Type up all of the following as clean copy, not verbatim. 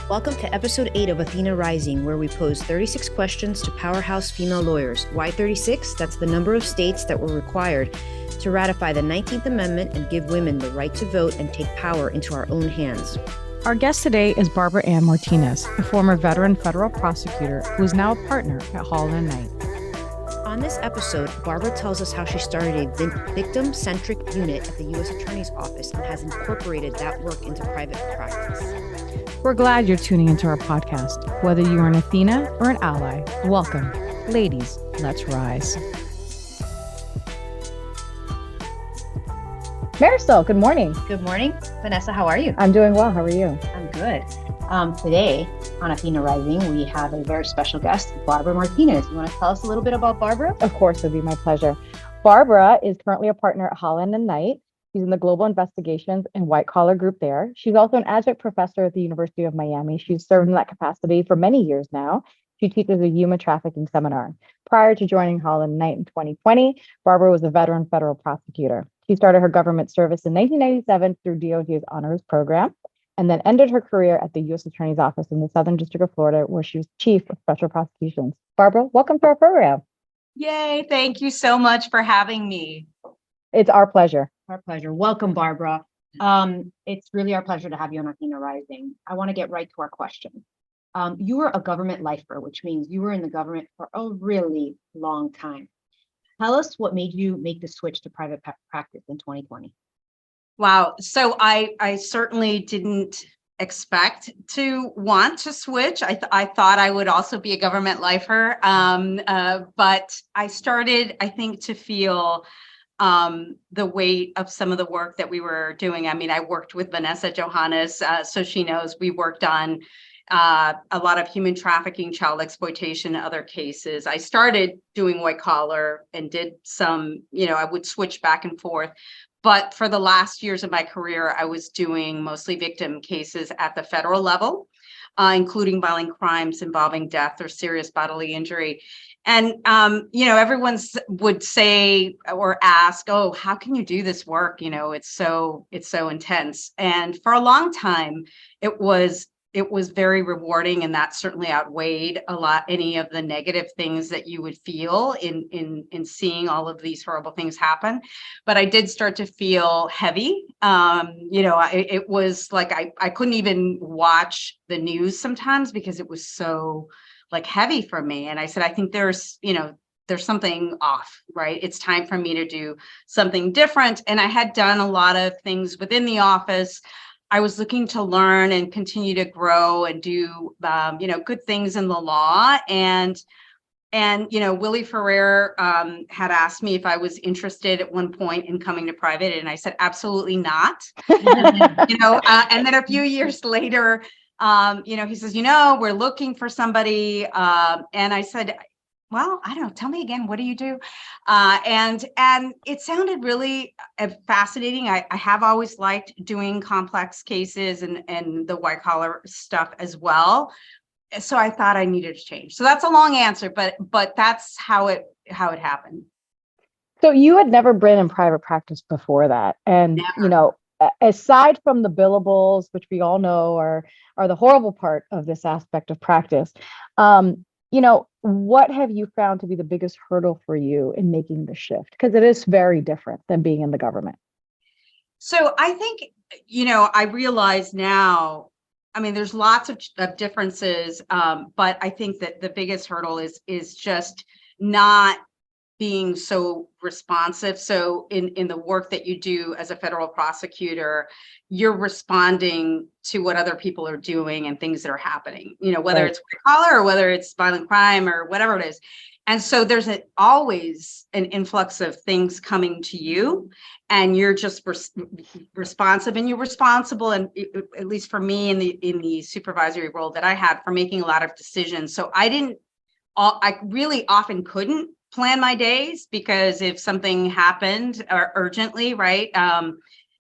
Welcome to episode 8 of Athena Rising, where we pose 36 questions to powerhouse female lawyers. Why 36? That's the number of states that were required to ratify the 19th Amendment and give women the right to vote and take power into our own hands. Our guest today is Barbara Ann Martinez, a former veteran federal prosecutor who is now a partner at Holland and Knight. On this episode, Barbara tells us how she started a victim-centric unit at the U.S. Attorney's Office and has incorporated that work into private practice. We're glad you're tuning into our podcast. Whether you are an Athena or an ally, welcome. Ladies, let's rise. Marisol, good morning. Good morning. Vanessa, how are you? I'm doing well. How are you? I'm good. Today on Athena Rising, we have a very special guest, Barbara Martinez. You want to tell us a little bit about Barbara? Of course, it'd be my pleasure. Barbara is currently a partner at Holland and Knight. She's in the Global Investigations and White Collar Group there. She's also an adjunct professor at the University of Miami. She's served in that capacity for many years now. She teaches a human trafficking seminar. Prior to joining Holland and Knight in 2020, Barbara was a veteran federal prosecutor. She started her government service in 1997 through DOJ's honors program, and then ended her career at the U.S. Attorney's Office in the Southern District of Florida, where she was chief of special prosecutions. Barbara, welcome to our program. Yay, thank you so much for having me. It's our pleasure. Our pleasure. Welcome, Barbara. It's really our pleasure to have you on Athena Rising. I want to get right to our question. You were a government lifer, which means you were in the government for a really long time. Tell us what made you make the switch to private practice in 2020. Wow. So I certainly didn't expect to want to switch. I thought I would also be a government lifer. But I started, I think, to feel the weight of some of the work that we were doing. I mean, I worked with Vanessa Johannes, so she knows we worked on a lot of human trafficking, child exploitation, other cases. I started doing white collar and did some, I would switch back and forth. But for the last years of my career, I was doing mostly victim cases at the federal level, including violent crimes involving death or serious bodily injury. And, everyone would say or ask, oh, how can you do this work? It's so intense. And for a long time, it was very rewarding, and that certainly outweighed any of the negative things that you would feel in seeing all of these horrible things happen. But I did start to feel heavy. It was like I couldn't even watch the news sometimes because it was so heavy for me. And I said, I think there's something off, right? It's time for me to do something different. And I had done a lot of things within the office. I was looking to learn and continue to grow and do, good things in the law. And Willie Ferrer had asked me if I was interested at one point in coming to private. And I said, absolutely not. And then a few years later, he says, we're looking for somebody. And I said, well, I don't know. Tell me again, what do you do? And it sounded really fascinating. I have always liked doing complex cases and the white collar stuff as well. So I thought I needed to change. So that's a long answer, but that's how it happened. So you had never been in private practice before that. And, Never. Aside from the billables, which we all know are the horrible part of this aspect of practice, what have you found to be the biggest hurdle for you in making the shift? Because it is very different than being in the government. So I think, I realize now, there's lots of differences, but I think that the biggest hurdle is just not being so responsive. So in the work that you do as a federal prosecutor, you're responding to what other people are doing and things that are happening, whether Right. it's white collar or whether it's violent crime or whatever it is. And so there's always an influx of things coming to you, and you're just responsive, and you're responsible. And at least for me in the supervisory role that I had, for making a lot of decisions. So I really often couldn't plan my days, because if something happened urgently, right,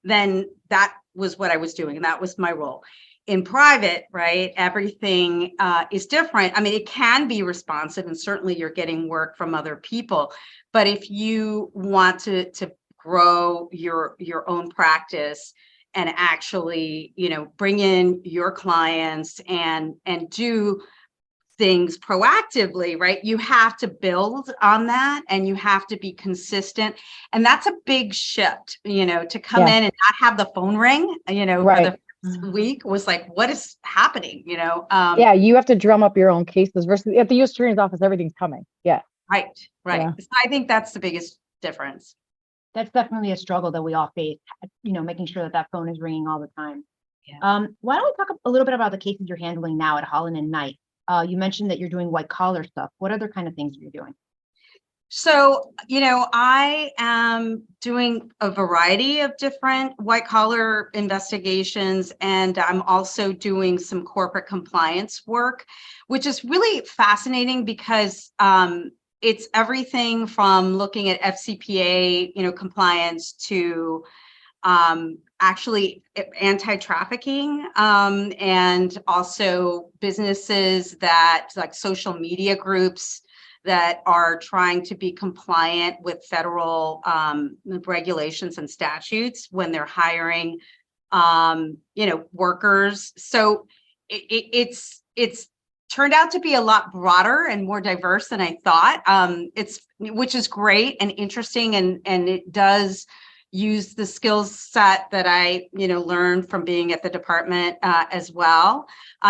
then that was what I was doing, and that was my role. In private, right, everything is different. It can be responsive, and certainly you're getting work from other people. But if you want to grow your own practice and actually, bring in your clients and do things proactively, right? You have to build on that and you have to be consistent. And that's a big shift, to come Yeah. in and not have the phone ring, for Right. the first week was like, what is happening, Yeah, you have to drum up your own cases versus at the U.S. Attorney's Office, everything's coming. Yeah. Right. Yeah. So I think that's the biggest difference. That's definitely a struggle that we all face, making sure that phone is ringing all the time. Yeah. Why don't we talk a little bit about the cases you're handling now at Holland and Knight? You mentioned that you're doing white collar stuff. What other kind of things are you doing? So, I am doing a variety of different white collar investigations, and I'm also doing some corporate compliance work, which is really fascinating because it's everything from looking at FCPA, compliance to actually anti-trafficking, and also businesses that like social media groups that are trying to be compliant with federal regulations and statutes when they're hiring, workers. So it's turned out to be a lot broader and more diverse than I thought. Which is great and interesting, and it does use the skill set that I, learned from being at the department as well.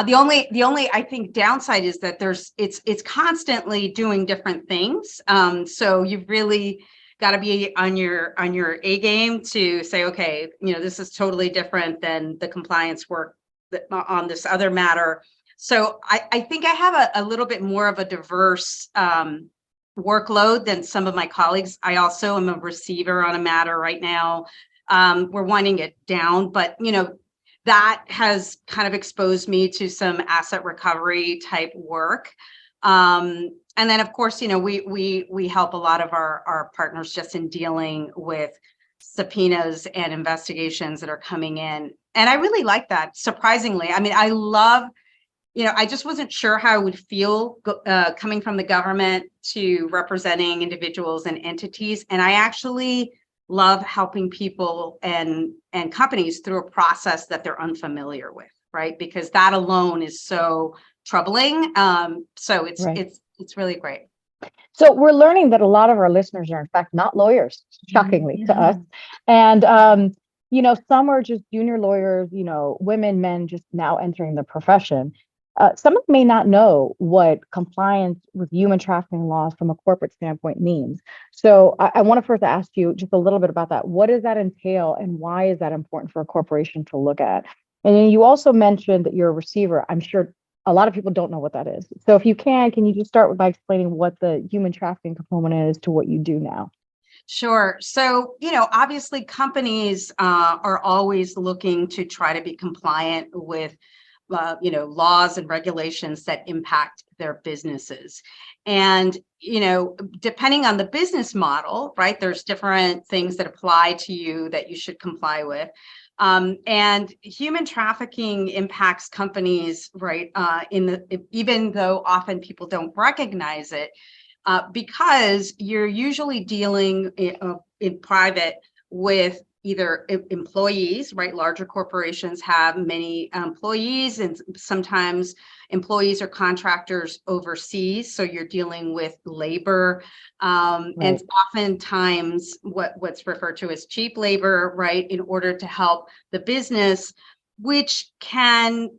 The only I think downside is that it's constantly doing different things. So you've really got to be on your A game to say, okay, this is totally different than the compliance work on this other matter. So I think I have a little bit more of a diverse workload than some of my colleagues. I also am a receiver on a matter right now. We're winding it down, but that has kind of exposed me to some asset recovery type work. And then of course, we help a lot of our partners just in dealing with subpoenas and investigations that are coming in. And I really like that, surprisingly. I mean, I love, I just wasn't sure how I would feel coming from the government to representing individuals and entities. And I actually love helping people and companies through a process that they're unfamiliar with, right? Because that alone is so troubling. So it's really great. So we're learning that a lot of our listeners are in fact not lawyers, shockingly to us. And some are just junior lawyers, women, men just now entering the profession. Some of them may not know what compliance with human trafficking laws from a corporate standpoint means. So I want to first ask you just a little bit about that. What does that entail and why is that important for a corporation to look at? And then you also mentioned that you're a receiver. I'm sure a lot of people don't know what that is. So if you can you just start by explaining what the human trafficking component is to what you do now? Sure. So, obviously companies are always looking to try to be compliant with laws and regulations that impact their businesses. And, depending on the business model, right, there's different things that apply to you that you should comply with. And human trafficking impacts companies, right, even though often people don't recognize it, because you're usually dealing in private with either employees, right? Larger corporations have many employees, and sometimes employees or contractors overseas. So you're dealing with labor, and oftentimes what's referred to as cheap labor, right? In order to help the business, which can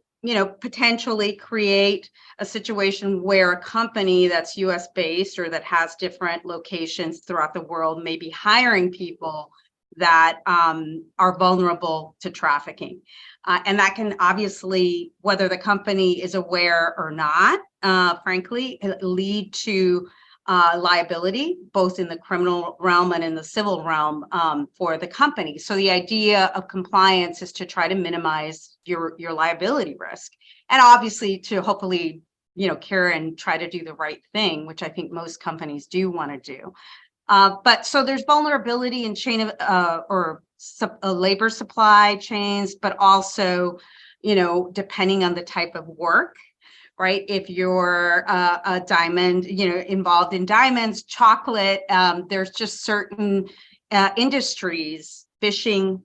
potentially create a situation where a company that's US based or that has different locations throughout the world may be hiring people that are vulnerable to trafficking. And that can obviously, whether the company is aware or not, frankly, lead to liability, both in the criminal realm and in the civil realm for the company. So the idea of compliance is to try to minimize your liability risk, and obviously to hopefully, care and try to do the right thing, which I think most companies do want to do. But so there's vulnerability in chain of labor supply chains, but also, depending on the type of work, right? If you're a diamond, involved in diamonds, chocolate, there's just certain industries fishing,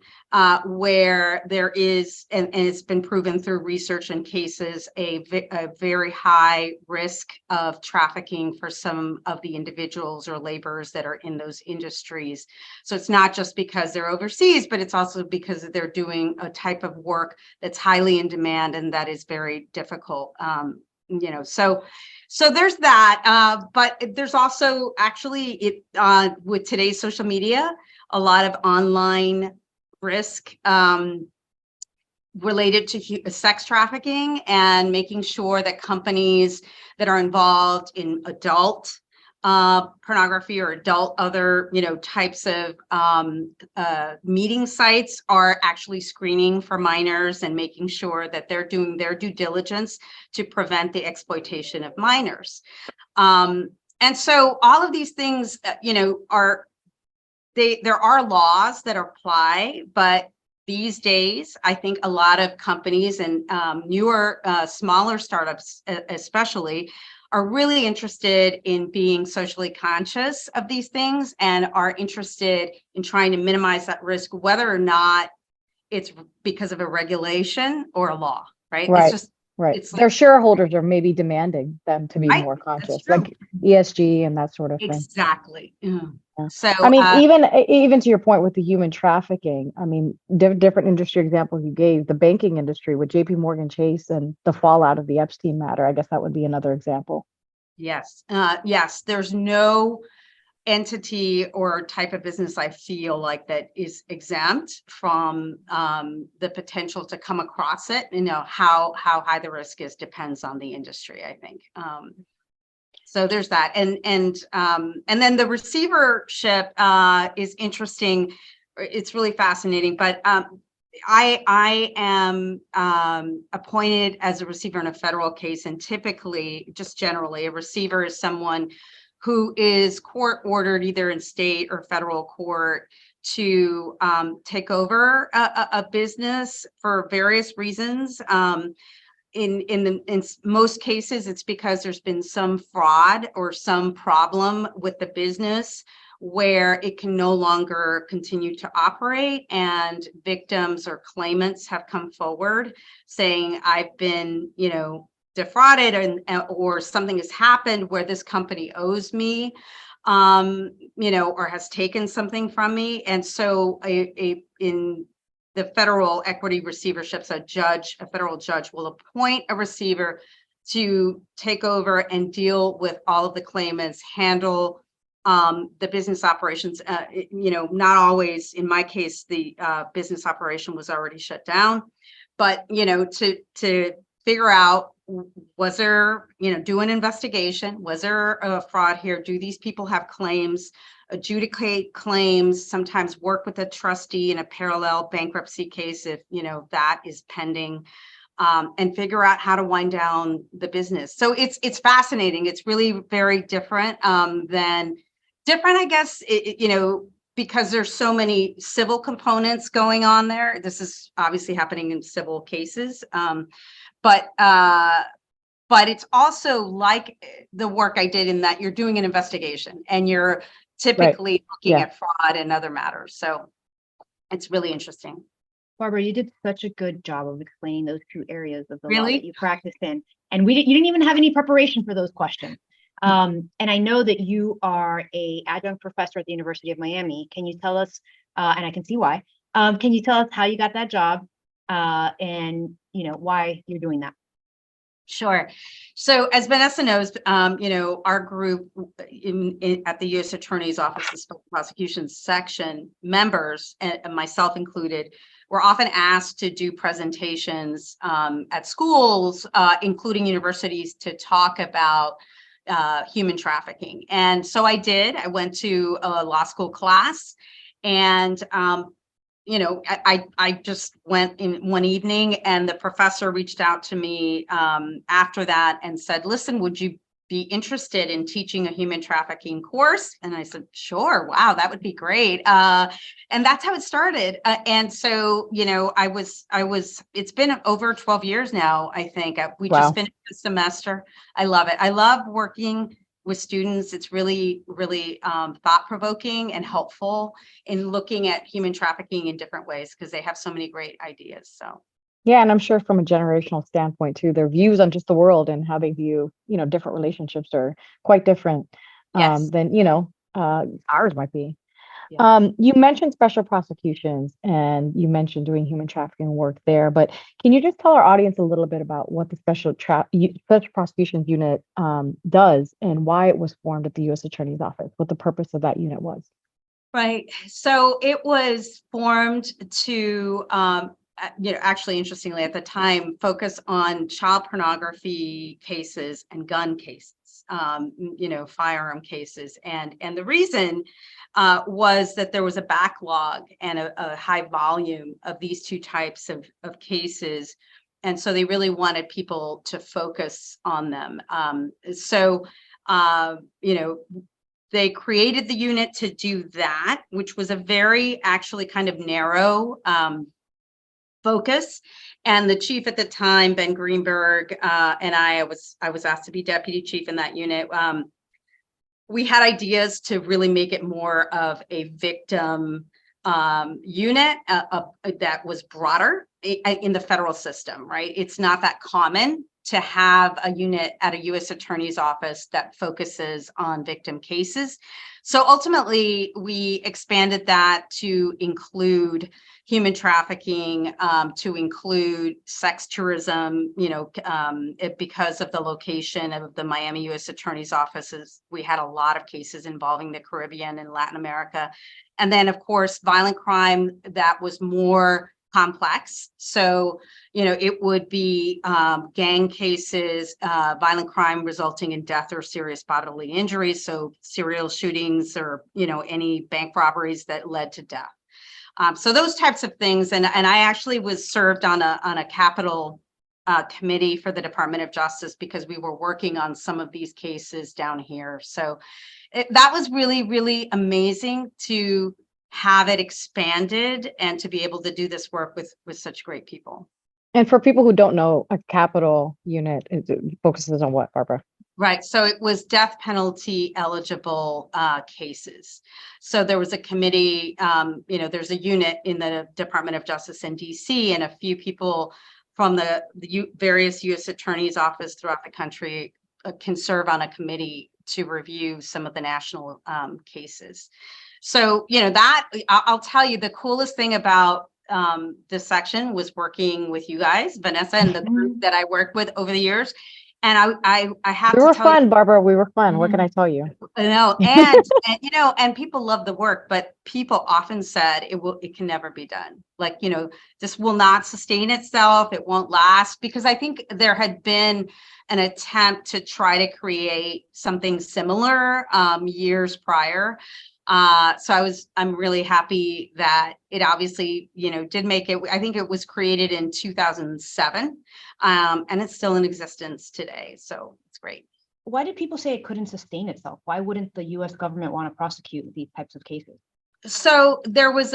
where there is, and it's been proven through research and cases, a very high risk of trafficking for some of the individuals or laborers that are in those industries. So it's not just because they're overseas, but it's also because they're doing a type of work that's highly in demand and that is very difficult. So there's that, but there's also actually with today's social media, a lot of online risk related to sex trafficking, and making sure that companies that are involved in adult pornography or adult other types of meeting sites are actually screening for minors and making sure that they're doing their due diligence to prevent the exploitation of minors. And so all of these things there are laws that apply, but these days, I think a lot of companies and newer, smaller startups especially are really interested in being socially conscious of these things and are interested in trying to minimize that risk, whether or not it's because of a regulation or a law, right? Right. It's just, right. It's Their shareholders are maybe demanding them to be Right, more that's conscious, true. like ESG and that sort of thing. Exactly. Yeah. Yeah. So I mean, even to your point with the human trafficking, I mean, different industry examples you gave, the banking industry with JP Morgan Chase and the fallout of the Epstein matter, I guess that would be another example. yes, there's no entity or type of business I feel like that is exempt from the potential to come across it. How high the risk is depends on the industry, I think. So there's that, and then the receivership is interesting. It's really fascinating, but I am appointed as a receiver in a federal case, and typically, just generally, a receiver is someone who is court ordered either in state or federal court to take over a business for various reasons. In most cases, it's because there's been some fraud or some problem with the business where it can no longer continue to operate, and victims or claimants have come forward saying, I've been, defrauded, or something has happened where this company owes me, or has taken something from me. And so in the federal equity receiverships, a federal judge will appoint a receiver to take over and deal with all of the claimants, handle the business operations. Not always, in my case, the business operation was already shut down, but, to figure out, was there, do an investigation, was there a fraud here? Do these people have claims? Adjudicate claims, sometimes work with a trustee in a parallel bankruptcy case if that is pending, and figure out how to wind down the business. So it's fascinating. It's really very different I guess, because there's so many civil components going on there. This is obviously happening in civil cases, but it's also like the work I did in that you're doing an investigation and you're typically looking at fraud and other matters. So it's really interesting. Barbara, you did such a good job of explaining those two areas of the law Really? that you practiced in, and you didn't even have any preparation for those questions. And I know that you are an adjunct professor at the University of Miami. Can you tell us, and I can see why, can you tell us how you got that job, and why you're doing that? Sure. So as Vanessa knows, our group at the U.S. Attorney's Office of Special Prosecutions section, members, and myself included, were often asked to do presentations at schools, including universities, to talk about human trafficking. And so I did. I went to a law school class, and I just went in one evening, and the professor reached out to me after that and said, listen, would you be interested in teaching a human trafficking course? And I said, sure. Wow, that would be great. And that's how it started. And so, it's been over 12 years now, I think. We just finished the semester. I love it. I love working with students. It's really, really thought-provoking and helpful in looking at human trafficking in different ways because they have so many great ideas. So. Yeah, and I'm sure from a generational standpoint too, their views on just the world and how they view, different relationships are quite different Yes. than, ours might be. Yeah. You mentioned special prosecutions and you mentioned doing human trafficking work there, but can you just tell our audience a little bit about what the special prosecutions unit does and why it was formed at the U.S. Attorney's Office, what the purpose of that unit was? Right. So it was formed to, actually, interestingly, at the time, focus on child pornography cases and gun cases, firearm cases. And the reason was that there was a backlog and a high volume of these two types of cases. And so they really wanted people to focus on them. They created the unit to do that, which was a very actually kind of narrow focus. And the chief at the time, Ben Greenberg, and I was asked to be deputy chief in that unit. We had ideas to really make it more of a victim unit that was broader in the federal system, right? It's not that common to have a unit at a U.S. Attorney's Office that focuses on victim cases. So ultimately, we expanded that to include human trafficking, to include sex tourism, because of the location of the Miami U.S. Attorney's Offices. We had a lot of cases involving the Caribbean and Latin America. And then, of course, violent crime that was more complex. So, it would be gang cases, violent crime resulting in death or serious bodily injuries. So serial shootings or, any bank robberies that led to death. So those types of things. And I actually was served on a capital committee for the Department of Justice because we were working on some of these cases down here. So that was really, really amazing to have it expanded and to be able to do this work with such great people. And for people who don't know, a capital unit focuses on what, Barbara? Right. So it was death penalty eligible cases. So there was a committee, there's a unit in the Department of Justice in DC, and a few people from the various U.S. Attorney's Office throughout the country can serve on a committee to review some of the national cases. So, that I'll tell you, the coolest thing about this section was working with you guys, Vanessa, and the group that I worked with over the years. And I have to tell you, we were fun, Barbara. We were fun. What can I tell you? I know, and people love the work, but people often said it can never be done. Like, this will not sustain itself. It won't last, because I think there had been an attempt to try to create something similar years prior. So I'm really happy that it obviously, did make it. I think it was created in 2007, and it's still in existence today. So it's great. Why did people say it couldn't sustain itself? Why wouldn't the U.S. government want to prosecute these types of cases? So there was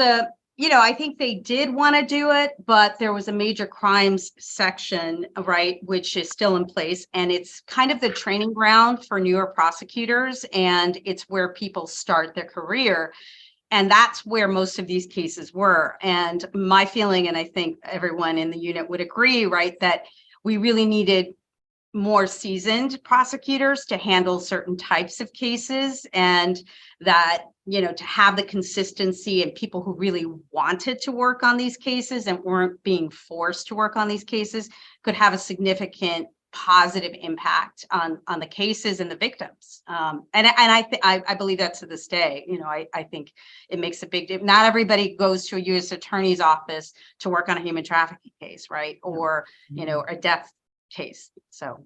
I think they did want to do it, but there was a major crimes section, right, which is still in place. And it's kind of the training ground for newer prosecutors. And it's where people start their career. And that's where most of these cases were. And my feeling, and I think everyone in the unit would agree, right, that we really needed more seasoned prosecutors to handle certain types of cases, and that, to have the consistency and people who really wanted to work on these cases and weren't being forced to work on these cases could have a significant positive impact on the cases and the victims. I believe that to this day. I think it makes a big difference. Not everybody goes to a U.S. Attorney's Office to work on a human trafficking case, right? Or, a death case. So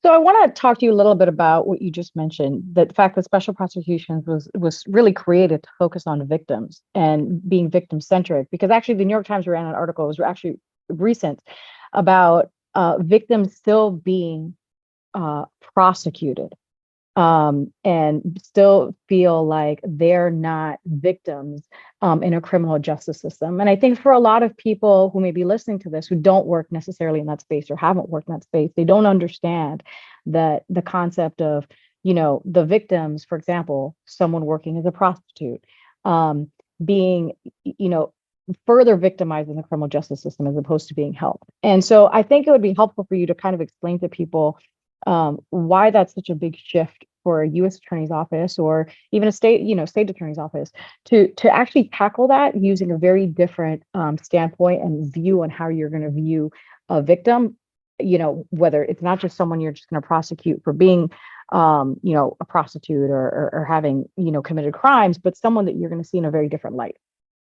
I want to talk to you a little bit about what you just mentioned, that the fact that special prosecutions was really created to focus on victims and being victim centric, because actually the New York Times ran an article, it was actually recent, about victims still being prosecuted and still feel like they're not victims in a criminal justice system. And I think for a lot of people who may be listening to this, who don't work necessarily in that space or haven't worked in that space, they don't understand that the concept of the victims, for example, someone working as a prostitute, being, further victimized in the criminal justice system as opposed to being helped. And so I think it would be helpful for you to kind of explain to people why that's such a big shift for a U.S. attorney's office or even a state attorney's office to actually tackle that using a very different standpoint and view on how you're going to view a victim, whether it's not just someone you're just going to prosecute for being a prostitute or having, committed crimes, but someone that you're going to see in a very different light.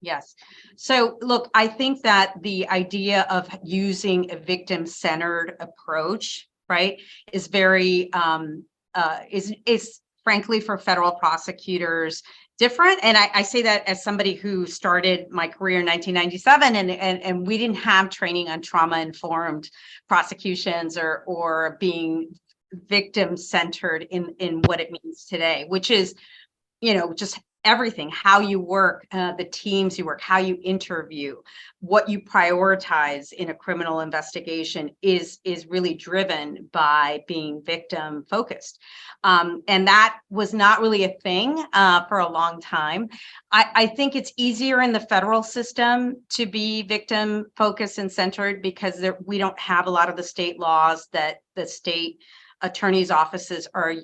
Yes. So look, I think that the idea of using a victim-centered approach, right, is very is frankly for federal prosecutors different. And I say that as somebody who started my career in 1997, and we didn't have training on trauma-informed prosecutions or being victim-centered in what it means today, which is, just everything, how you work, the teams you work, how you interview, what you prioritize in a criminal investigation is really driven by being victim focused. And that was not really a thing for a long time. I think it's easier in the federal system to be victim focused and centered because we don't have a lot of the state laws that the state attorney's offices are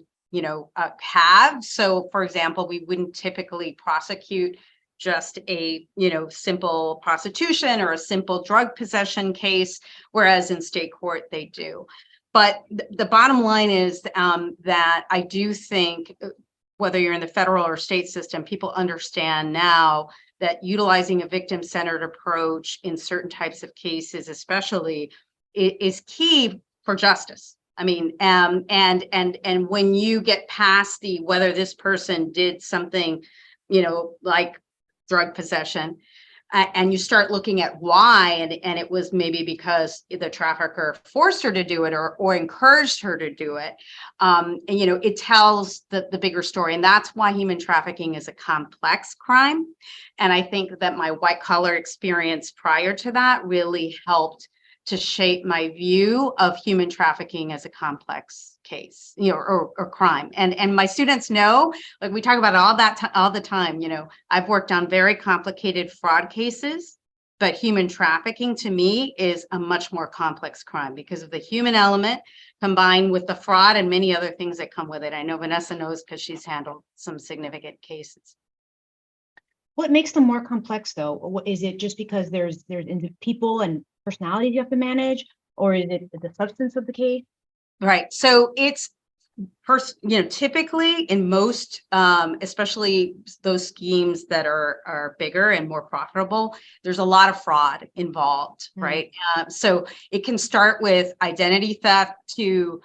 have. So for example, we wouldn't typically prosecute just a, simple prostitution or a simple drug possession case, whereas in state court they do. But the bottom line is that I do think whether you're in the federal or state system, people understand now that utilizing a victim-centered approach in certain types of cases, especially, is key for justice. I mean, and when you get past the whether this person did something, like drug possession, and you start looking at why, and it was maybe because the trafficker forced her to do it or encouraged her to do it, and it tells the bigger story, and that's why human trafficking is a complex crime. And I think that my white collar experience prior to that really helped to shape my view of human trafficking as a complex case, or crime. And my students know, like we talk about all the time, I've worked on very complicated fraud cases, but human trafficking to me is a much more complex crime because of the human element combined with the fraud and many other things that come with it. I know Vanessa knows because she's handled some significant cases. What makes them more complex though? Is it just because there's people and personalities you have to manage, or is it the substance of the case? Right. So it's typically in most, especially those schemes that are bigger and more profitable, there's a lot of fraud involved, right? So it can start with identity theft to,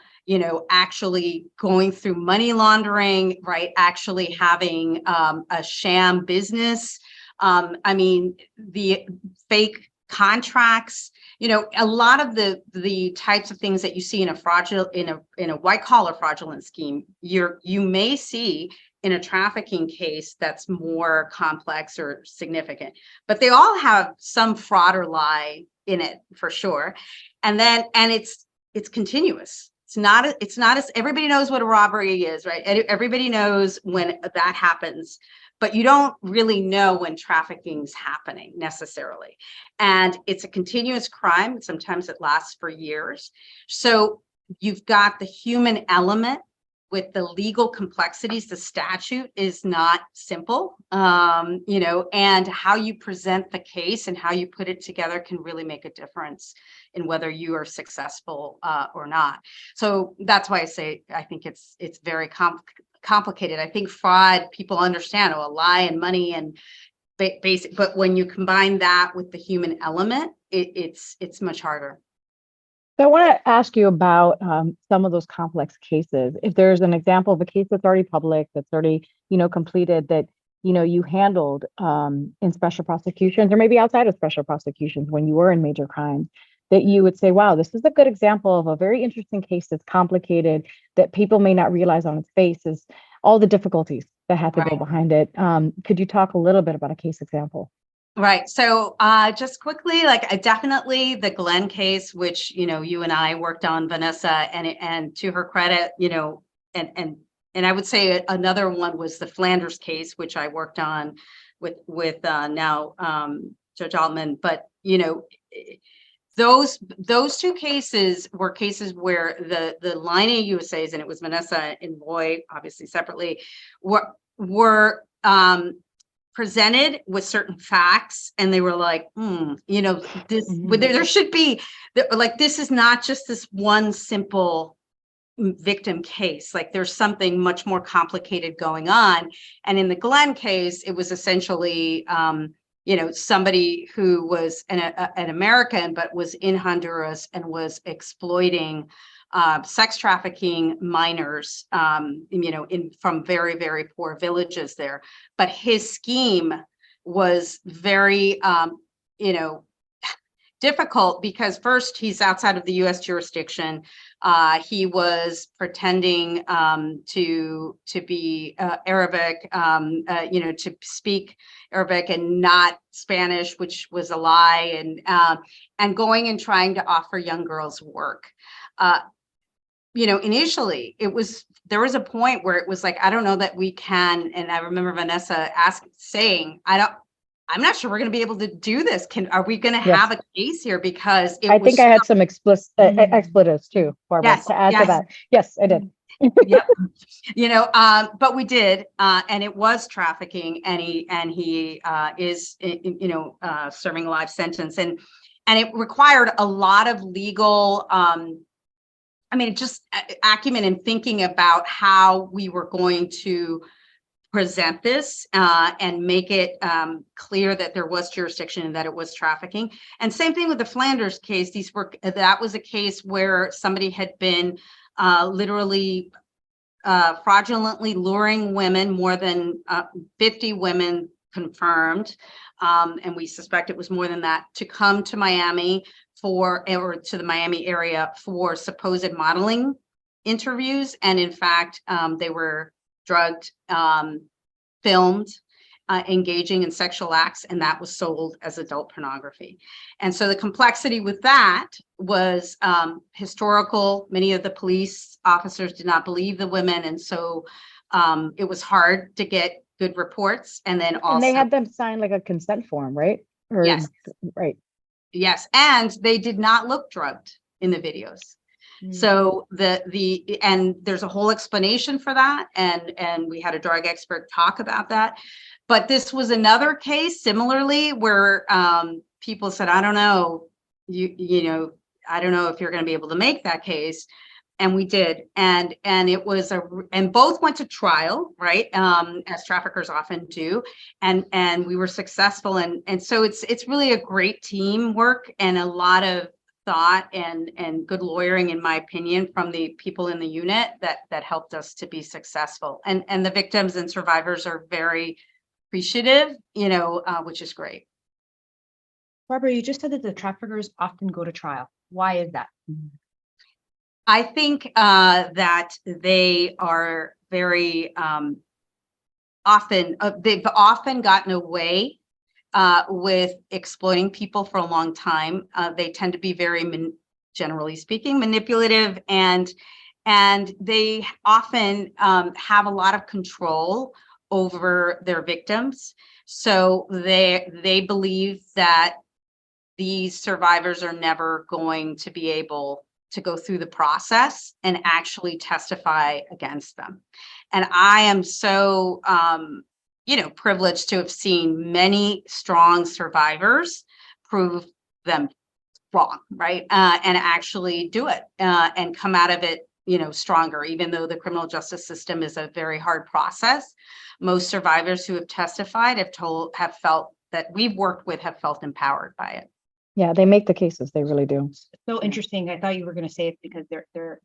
actually going through money laundering, right? Actually having a sham business. I mean, the fake contracts, a lot of the types of things that you see in a white collar fraudulent scheme, you may see in a trafficking case that's more complex or significant, but they all have some fraud or lie in it for sure. And it's continuous. It's not as everybody knows what a robbery is, right? Everybody knows when that happens, but you don't really know when trafficking's happening necessarily. And it's a continuous crime. Sometimes it lasts for years. So you've got the human element with the legal complexities. The statute is not simple, and how you present the case and how you put it together can really make a difference in whether you are successful or not. So that's why I say I think it's very complicated. I think fraud, people understand, a lie and money and basic, but when you combine that with the human element, it's much harder. So I want to ask you about some of those complex cases. If there's an example of a case that's already public, that's already, completed, that, you handled in special prosecutions or maybe outside of special prosecutions when you were in major crimes, that you would say, wow, this is a good example of a very interesting case that's complicated, that people may not realize on its face is all the difficulties that have to go behind it. Could you talk a little bit about a case example? Right. So just quickly, definitely the Glenn case, which, you and I worked on, Vanessa, and to her credit, and and I would say another one was the Flanders case, which I worked on with now Judge Altman. But those two cases were cases where the line AUSAs, and it was Vanessa and Roy, obviously separately, were presented with certain facts, and they were like, this there should be like, this is not just this one simple victim case. Like, there's something much more complicated going on. And in the Glenn case, it was essentially somebody who was an American but was in Honduras and was exploiting sex trafficking minors, from very, very poor villages there. But his scheme was very, difficult, because first, he's outside of the U.S. jurisdiction. He was pretending to be Arabic, to speak Arabic and not Spanish, which was a lie, and going and trying to offer young girls work. Initially there was a point where it was like, I don't know that we can. And I remember Vanessa saying, I'm not sure we're going to be able to do this. Are we going to have a case here? Because I think I had some explicit expletives too, Barbara, to add to that. Yes, I did. Yep. But we did, and it was trafficking, and he is, serving a life sentence, and it required a lot of legal, just acumen and thinking about how we were going to present this and make it clear that there was jurisdiction and that it was trafficking. And same thing with the Flanders case. That was a case where somebody had been literally fraudulently luring women, more than 50 women confirmed, and we suspect it was more than that, to come to Miami or to the Miami area for supposed modeling interviews. And in fact, they were drugged, filmed, engaging in sexual acts, and that was sold as adult pornography. And so the complexity with that was historical. Many of the police officers did not believe the women, and so it was hard to get good reports. And then also, and they had them sign like a consent form, right? Yes. Right. Yes, and they did not look drugged in the videos. So and there's a whole explanation for that, and we had a drug expert talk about that. But this was another case similarly where people said, I don't know, I don't know if you're going to be able to make that case. And we did, and it was and both went to trial, right? As traffickers often do, and we were successful, and so it's really a great teamwork and a lot of thought and good lawyering, in my opinion, from the people in the unit that helped us to be successful. And the victims and survivors are very appreciative, which is great. Barbara, you just said that the traffickers often go to trial. Why is that? I think that they are very they've often gotten away with exploiting people for a long time. They tend to be very, generally speaking, manipulative, and they often have a lot of control over their victims. So they believe that these survivors are never going to be able to go through the process and actually testify against them. And I am so privileged to have seen many strong survivors prove them wrong, right? And actually do it and come out of it, stronger, even though the criminal justice system is a very hard process. Most survivors who have testified have felt that we've worked with have felt empowered by it. Yeah, they make the cases. They really do. So interesting. I thought you were going to say it's because they're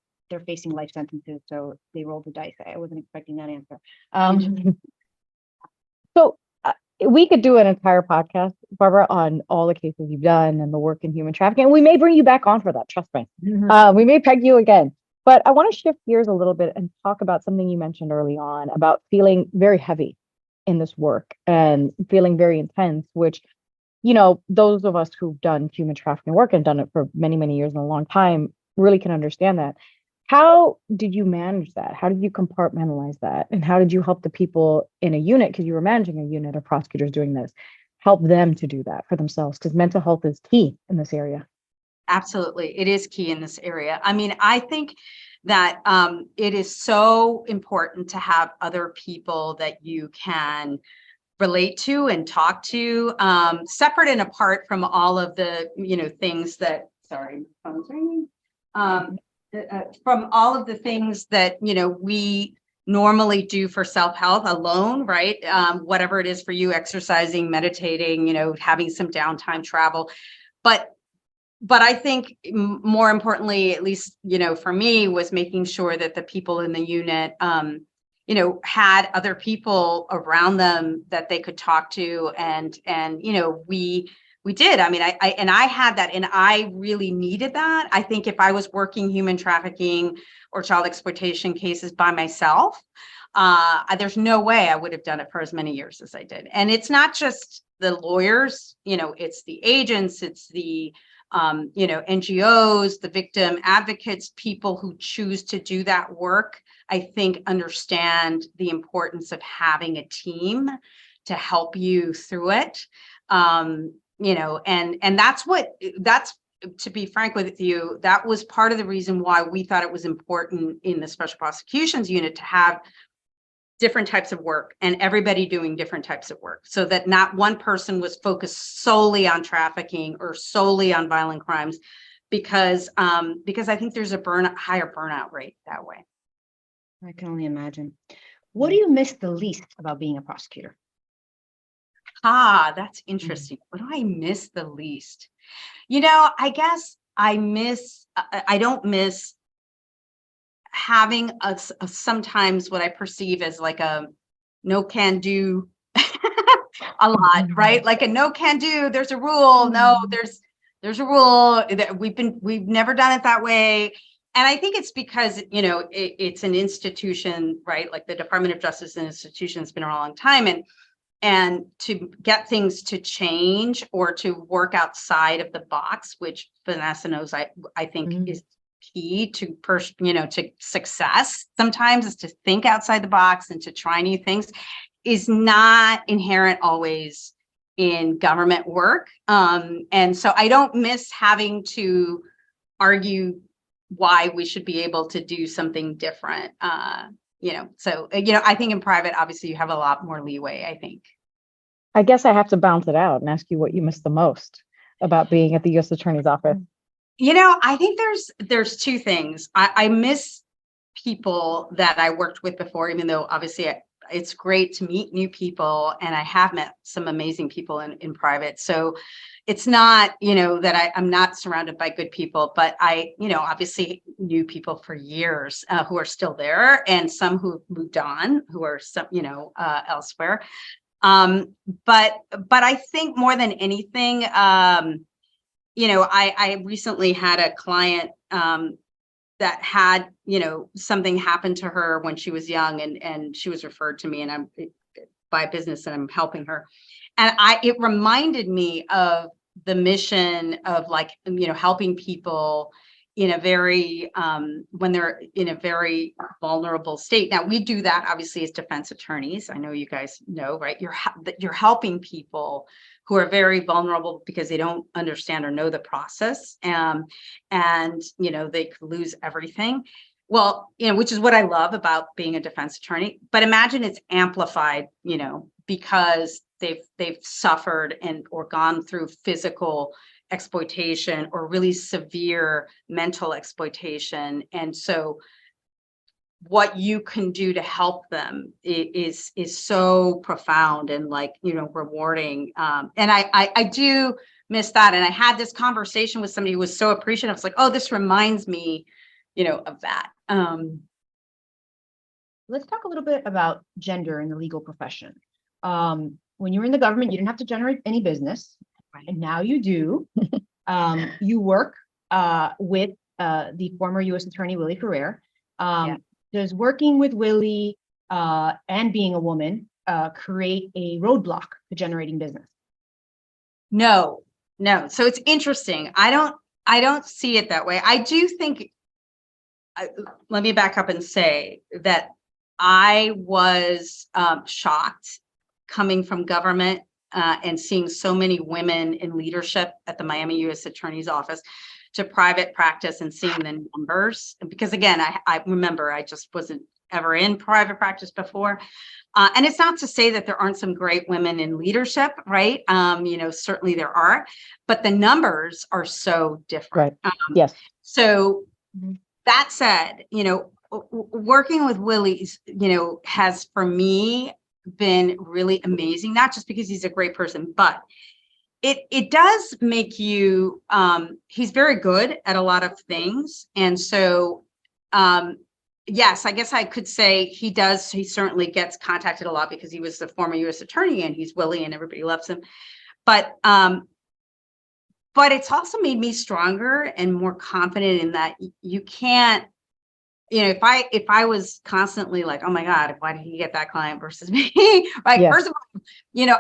facing life sentences, so they rolled the dice. I wasn't expecting that answer. So we could do an entire podcast, Barbara, on all the cases you've done and the work in human trafficking. And we may bring you back on for that. Trust me. We may peg you again. But I want to shift gears a little bit and talk about something you mentioned early on about feeling very heavy in this work and feeling very intense, which, those of us who've done human trafficking work and done it for many, many years and a long time really can understand that. How did you manage that? How did you compartmentalize that? And how did you help the people in a unit, because you were managing a unit of prosecutors doing this, help them to do that for themselves? Because mental health is key in this area. Absolutely. It is key in this area. I mean, I think that it is so important to have other people that you can relate to and talk to, separate and apart from all of the, things that, sorry, phone's ringing. From all of the things that, we normally do for self-help alone, right? Whatever it is for you, exercising, meditating, having some downtime, travel. But I think more importantly, at least, for me, was making sure that the people in the unit, had other people around them that they could talk to. And, we did. I mean, I had that, and I really needed that. I think if I was working human trafficking or child exploitation cases by myself, there's no way I would have done it for as many years as I did. And it's not just the lawyers, it's the agents, it's the NGOs, the victim advocates, people who choose to do that work, I think understand the importance of having a team to help you through it. And that's, to be frank with you, that was part of the reason why we thought it was important in the special prosecutions unit to have different types of work and everybody doing different types of work, so that not one person was focused solely on trafficking or solely on violent crimes, because I think there's a higher burnout rate that way. I can only imagine. What do you miss the least about being a prosecutor? That's interesting. What do I miss the least? I guess I don't miss having sometimes what I perceive as like a no can do a lot, right? Like a no can do. There's a rule. No, there's a rule that we've never done it that way. And I think it's because, it's an institution, right? Like the Department of Justice institution has been around a long time. And to get things to change or to work outside of the box, which Vanessa knows, I think is key to to success sometimes, is to think outside the box and to try new things, is not inherent always in government work. And so I don't miss having to argue why we should be able to do something different. So, I think in private, obviously you have a lot more leeway, I think. I guess I have to bounce it out and ask you what you miss the most about being at the U.S. Attorney's Office. I think there's two things. I miss people that I worked with before, even though obviously it's great to meet new people, and I have met some amazing people in private. So it's not, that I'm not surrounded by good people, but I, obviously knew people for years who are still there, and some who moved on, who are some, elsewhere. But I think more than anything, I recently had a client that had, something happen to her when she was young, and she was referred to me, and I'm by business, and I'm helping her. And it reminded me of the mission of, like, helping people in a very, when they're in a very vulnerable state. Now, we do that obviously as defense attorneys. I know you guys know, right? You're helping people who are very vulnerable because they don't understand or know the process. And they could lose everything. Well, which is what I love about being a defense attorney. But imagine it's amplified, because they've suffered or gone through physical exploitation or really severe mental exploitation. And so what you can do to help them is so profound and, like, rewarding. And I do miss that. And I had this conversation with somebody who was so appreciative. It's like, oh, this reminds me, of that. Let's talk a little bit about gender in the legal profession. When you were in the government, you didn't have to generate any business, right? And now you do. You work with the former U.S. Attorney, Willie Ferrer. Does working with Willie and being a woman create a roadblock to generating business? No. So it's interesting. I don't see it that way. I do think let me back up and say that I was shocked coming from government and seeing so many women in leadership at the Miami U.S. Attorney's Office to private practice and seeing the numbers. Because again, I remember I just wasn't ever in private practice before. And it's not to say that there aren't some great women in leadership, right? Certainly there are, but the numbers are so different. Right. Yes. So that said, working with Willie, has for me been really amazing, not just because he's a great person, but it does make you, he's very good at a lot of things. And so, yes, I guess I could say he certainly gets contacted a lot because he was the former U.S. attorney and he's Willie and everybody loves him. But it's also made me stronger and more confident in that you can't, if I was constantly like, oh my God, why did he get that client versus me? Right. Yeah. First of all,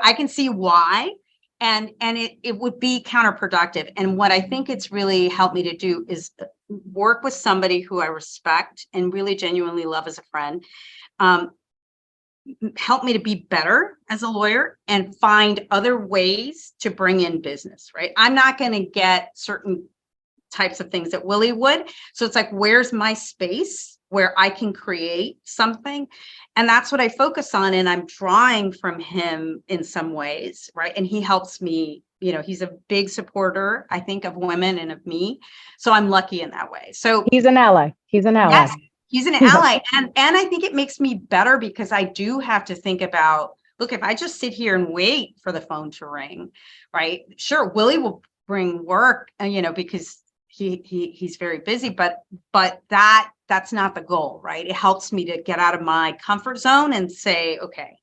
I can see why. And it would be counterproductive. And what I think it's really helped me to do is work with somebody who I respect and really genuinely love as a friend. Help me to be better as a lawyer and find other ways to bring in business, right? I'm not going to get certain types of things that Willie would. So it's like, where's my space where I can create something? And that's what I focus on. And I'm drawing from him in some ways, right? And he helps me, he's a big supporter, I think, of women and of me. So I'm lucky in that way. So he's an ally. Yes, he's an ally. And I think it makes me better because I do have to think about, look, if I just sit here and wait for the phone to ring, right? Sure, Willie will bring work, because he's very busy, but that's not the goal, right? It helps me to get out of my comfort zone and say, okay,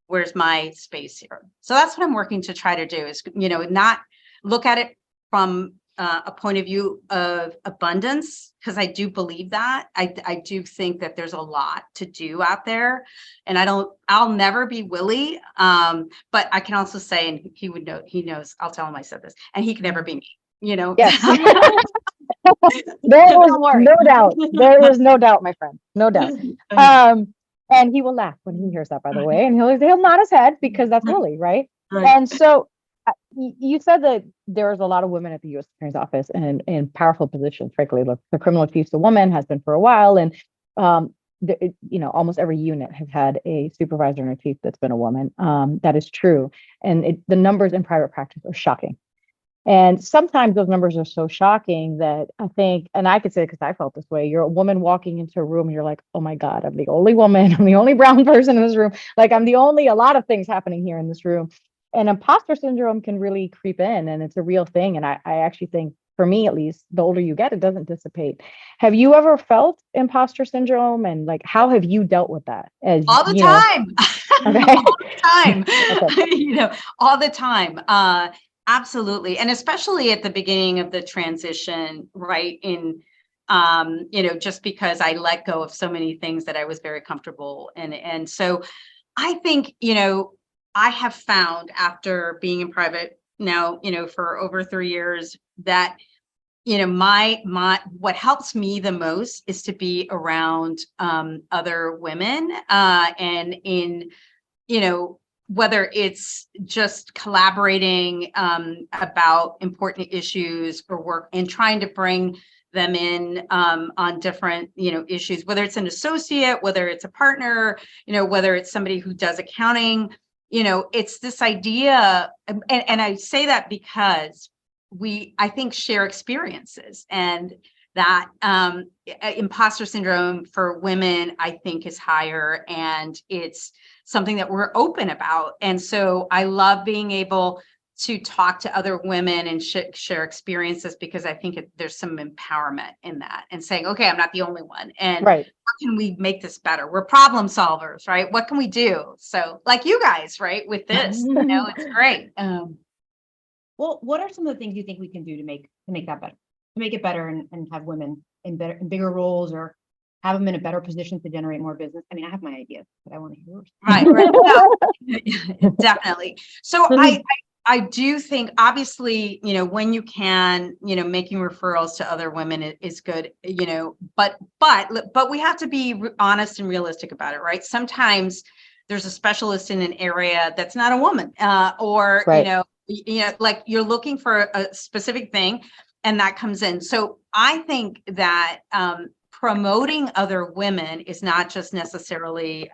where's my space here? So that's what I'm working to try to do is, not look at it from a point of view of abundance, because I do believe that. I do think that there's a lot to do out there, and I'll never be Willie. But I can also say, and he would know, he knows, I'll tell him I said this, and he can never be me. Yes. There is no doubt. There is no doubt, my friend. No doubt. And he will laugh when he hears that, by the way, and he'll nod his head because that's Willie, right? And so you said that there's a lot of women at the U.S. Attorney's Office and in powerful positions. Frankly, look, the criminal chief's a woman, has been for a while, and almost every unit has had a supervisor and a chief that's been a woman. That is true, and the numbers in private practice are shocking. And sometimes those numbers are so shocking that I think, and I could say because I felt this way, you're a woman walking into a room and you're like, oh my God, I'm the only woman, I'm the only brown person in this room. Like a lot of things happening here in this room. And imposter syndrome can really creep in, and it's a real thing. And I actually think, for me at least, the older you get, it doesn't dissipate. Have you ever felt imposter syndrome, and like, how have you dealt with that? All the time. Okay. All the time. Okay. All the time. Absolutely. And especially at the beginning of the transition, right? Just because I let go of so many things that I was very comfortable in. And so I think, I have found after being in private now, for over 3 years that, what helps me the most is to be around other women and in, whether it's just collaborating about important issues or work and trying to bring them in on different, issues, whether it's an associate, whether it's a partner, whether it's somebody who does accounting, it's this idea. And I say that because I think, share experiences, and that imposter syndrome for women, I think, is higher, and it's something that we're open about. And so I love being able to talk to other women and share experiences, because I think there's some empowerment in that, and saying, okay, I'm not the only one. And right. How can we make this better? We're problem solvers, right? What can we do? So like you guys, right, with this, it's great. Well, what are some of the things you think we can do to make that better, to make it better and have women in bigger roles, or have them in a better position to generate more business? I mean, I have my ideas, but I want to hear yours. Right. No, definitely. So I do think, obviously, when you can, making referrals to other women is good, but we have to be honest and realistic about it, right? Sometimes there's a specialist in an area that's not a woman, or, Right. like you're looking for a specific thing and that comes in. So I think that promoting other women is not just necessarily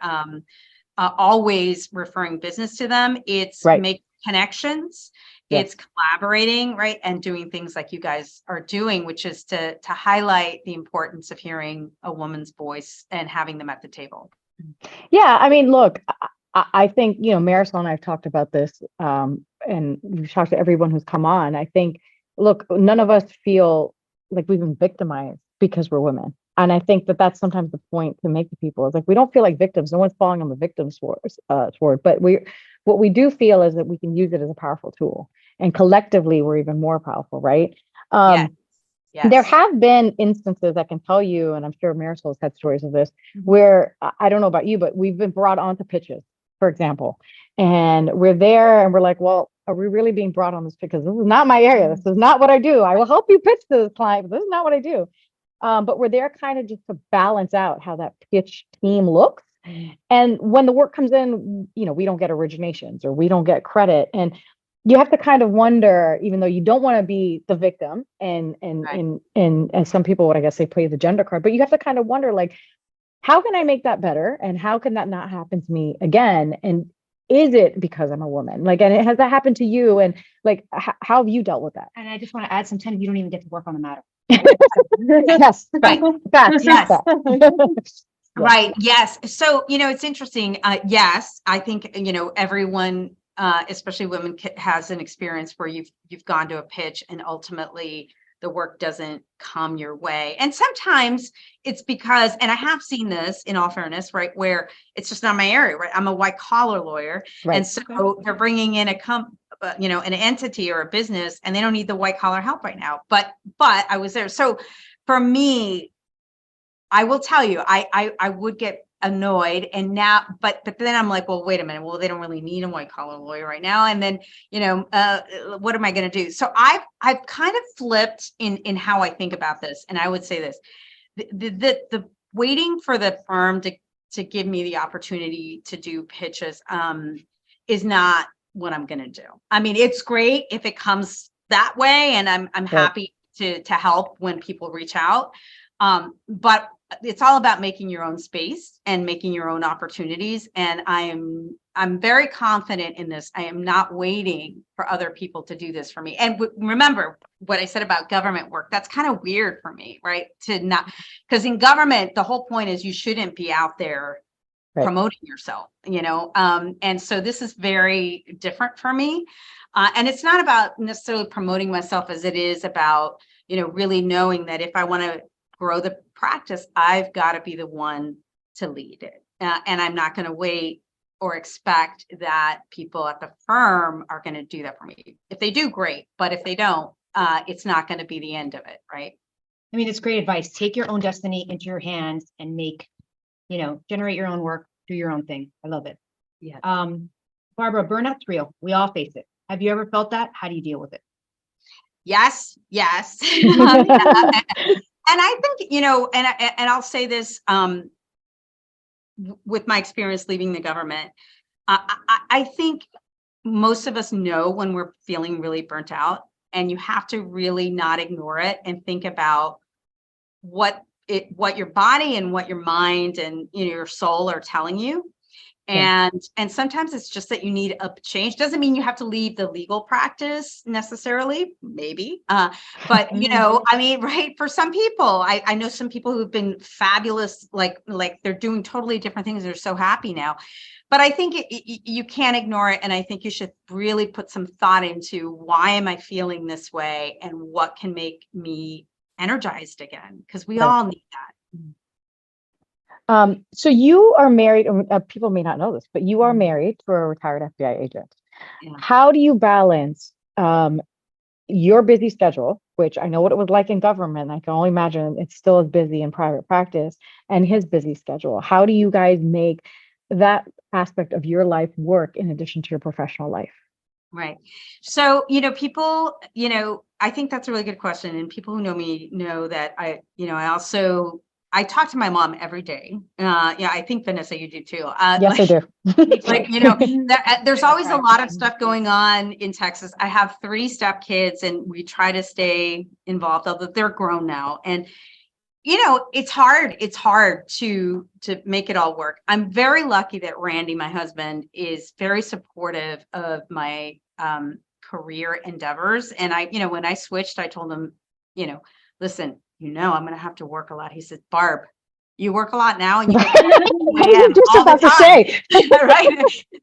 always referring business to them. It's Right. making connections. Yeah. It's collaborating, right? And doing things like you guys are doing, which is to highlight the importance of hearing a woman's voice and having them at the table. Yeah, I mean, look, I think, Marisol and I have talked about this, and we've talked to everyone who's come on. I think, look, none of us feel like we've been victimized because we're women. And I think that that's sometimes the point to make to people is like, we don't feel like victims. No one's falling on the victim sword, but what we do feel is that we can use it as a powerful tool, and collectively we're even more powerful, right? Yes. There have been instances I can tell you, and I'm sure Marisol's had stories of this, where I don't know about you, but we've been brought onto pitches, for example, and we're there and we're like, well, are we really being brought on this? Because this is not my area. This is not what I do. I will help you pitch to this client, but this is not what I do. But we're there kind of just to balance out how that pitch team looks. And when the work comes in, we don't get originations or we don't get credit. And you have to kind of wonder, even though you don't want to be the victim, and some people, what I guess they play the gender card, but you have to kind of wonder, like, how can I make that better? And how can that not happen to me again? And is it because I'm a woman? Like, and has that happened to you? And like, how have you dealt with that? And I just want to add, sometimes you don't even get to work on the matter. Yes. Right. Facts. Yes. Facts. Right. Yes. So, it's interesting. Yes, I think, everyone, especially women, has an experience where you've gone to a pitch and ultimately the work doesn't come your way. And sometimes it's because, and I have seen this in all fairness, right, where it's just not my area, right? I'm a white collar lawyer. Right. And so they're bringing in an entity or a business, and they don't need the white collar help right now. But I was there. So for me, I will tell you, I would get annoyed, and now, but then I'm like, well, wait a minute. Well, they don't really need a white collar lawyer right now. And then, what am I going to do? So I've kind of flipped in how I think about this. And I would say this, the waiting for the firm to give me the opportunity to do pitches, is not what I'm going to do. I mean, it's great if it comes that way, and I'm happy to help when people reach out. But it's all about making your own space and making your own opportunities. And I'm very confident in this. I am not waiting for other people to do this for me. And remember what I said about government work. That's kind of weird for me, right? Because in government, the whole point is you shouldn't be out there promoting yourself, and so this is very different for me. And it's not about necessarily promoting myself as it is about, really knowing that if I want to grow the practice, I've got to be the one to lead it. And I'm not going to wait or expect that people at the firm are going to do that for me. If they do, great. But if they don't, it's not going to be the end of it, right? I mean, it's great advice. Take your own destiny into your hands and generate your own work, do your own thing. I love it. Yeah. Barbara, burnout's real. We all face it. Have you ever felt that? How do you deal with it? Yes. And I think, and I'll say this, with my experience leaving the government, I think most of us know when we're feeling really burnt out, and you have to really not ignore it and think about what your body and what your mind and your soul are telling you. And sometimes it's just that you need a change. Doesn't mean you have to leave the legal practice necessarily, maybe. But, I mean, right, for some people, I know some people who've been fabulous, like they're doing totally different things. They're so happy now. But I think you can't ignore it. And I think you should really put some thought into, why am I feeling this way and what can make me energized again? Because we all need that. So you are married, people may not know this, but you are married to a retired FBI agent. Yeah. How do you balance your busy schedule, which I know what it was like in government. I can only imagine it's still as busy in private practice, and his busy schedule. How do you guys make that aspect of your life work in addition to your professional life? Right. So, people, I think that's a really good question. And people who know me know that I talk to my mom every day. Yeah, I think Vanessa, you do too. Yes, I do. There's always a lot of stuff going on in Texas. I have 3 stepkids and we try to stay involved, although they're grown now. And it's hard to make it all work. I'm very lucky that Randy, my husband, is very supportive of my career endeavors. And when I switched, I told him, listen, I'm going to have to work a lot. He said, Barb, you work a lot now and you get just all about the to time. say. Right.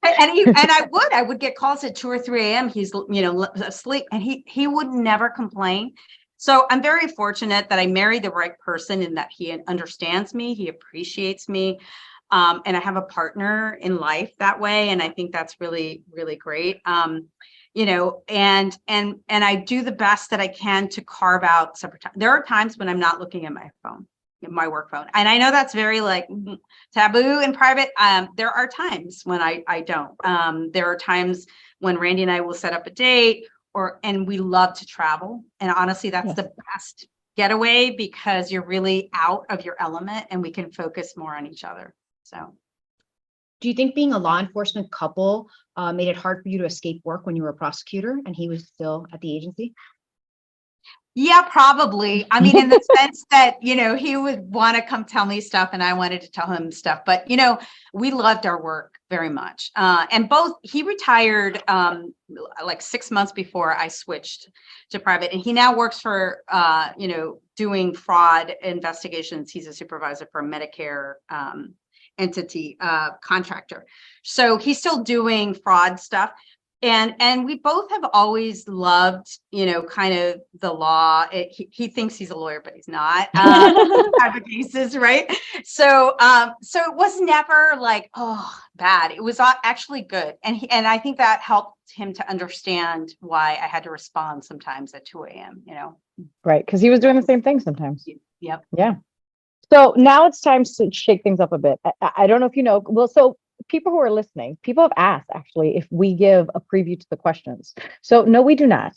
And I would get calls at 2 or 3 a.m. He's, asleep, and he would never complain. So I'm very fortunate that I married the right person and that he understands me, he appreciates me. And I have a partner in life that way. And I think that's really, really great. And I do the best that I can to carve out separate time. There are times when I'm not looking at my phone, my work phone. And I know that's very taboo in private. There are times when I don't. There are times when Randy and I will set up a date, and we love to travel. And honestly, that's the best getaway because you're really out of your element and we can focus more on each other. So. Do you think being a law enforcement couple made it hard for you to escape work when you were a prosecutor and he was still at the agency? Yeah, probably. I mean, in the sense that, he would want to come tell me stuff and I wanted to tell him stuff. But, we loved our work very much. And he retired 6 months before I switched to private. And he now works for, doing fraud investigations. He's a supervisor for a Medicare entity contractor. So he's still doing fraud stuff. And we both have always loved, kind of the law. He thinks he's a lawyer, but he's not. Type of cases, right? So it was never bad. It was actually good, and I think that helped him to understand why I had to respond sometimes at 2 a.m. Right, because he was doing the same thing sometimes. Yep. Yeah. So now it's time to shake things up a bit. I don't know if you know. Well, so people who are listening, people have asked actually if we give a preview to the questions. So no, we do not.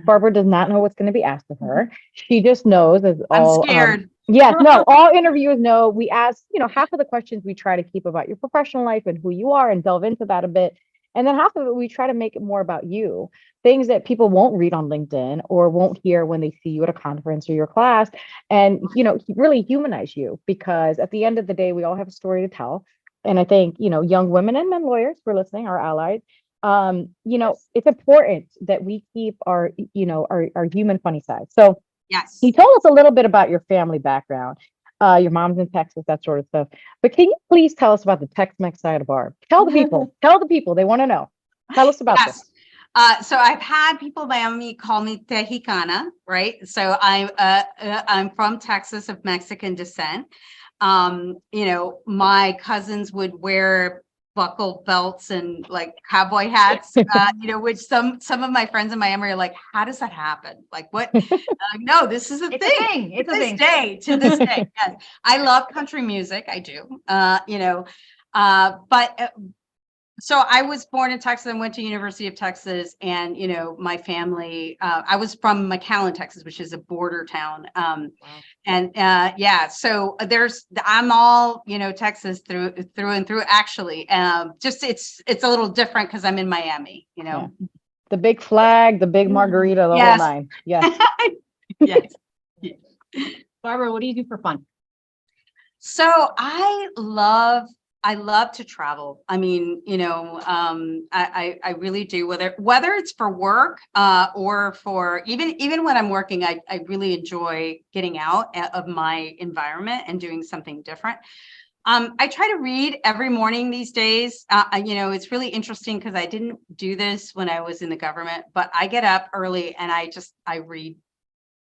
Barbara does not know what's going to be asked of her. She just knows as all. I'm scared. Yes, no, all interviewers know. We ask, half of the questions we try to keep about your professional life and who you are and delve into that a bit. And then half of it, we try to make it more about you, things that people won't read on LinkedIn or won't hear when they see you at a conference or your class. And, really humanize you, because at the end of the day, we all have a story to tell. And I think, young women and men lawyers who are listening, our allies, it's important that we keep our human funny side. So yes, you told us a little bit about your family background. Your mom's in Texas, that sort of stuff. But can you please tell us about the Tex-Mex side of Barb? Tell the people, they want to know. Tell us about this. So I've had people in Miami call me Tejicana, right? So I'm from Texas of Mexican descent. My cousins would wear buckle belts and cowboy hats, which some of my friends in Miami are like, how does that happen? Like what? No, this is a thing. It's a thing. To this day. Yes. I love country music. I do, so I was born in Texas and went to University of Texas, and my family. I was from McAllen, Texas, which is a border town. Wow. And so I'm all Texas through and through. Actually, just it's a little different because I'm in Miami. Yeah. The big flag, the big margarita, the whole nine. Yes. Yes. Barbara, what do you do for fun? So I love to travel. I mean, I really do, whether it's for work or for even when I'm working, I really enjoy getting out of my environment and doing something different. I try to read every morning these days. It's really interesting because I didn't do this when I was in the government, but I get up early and I read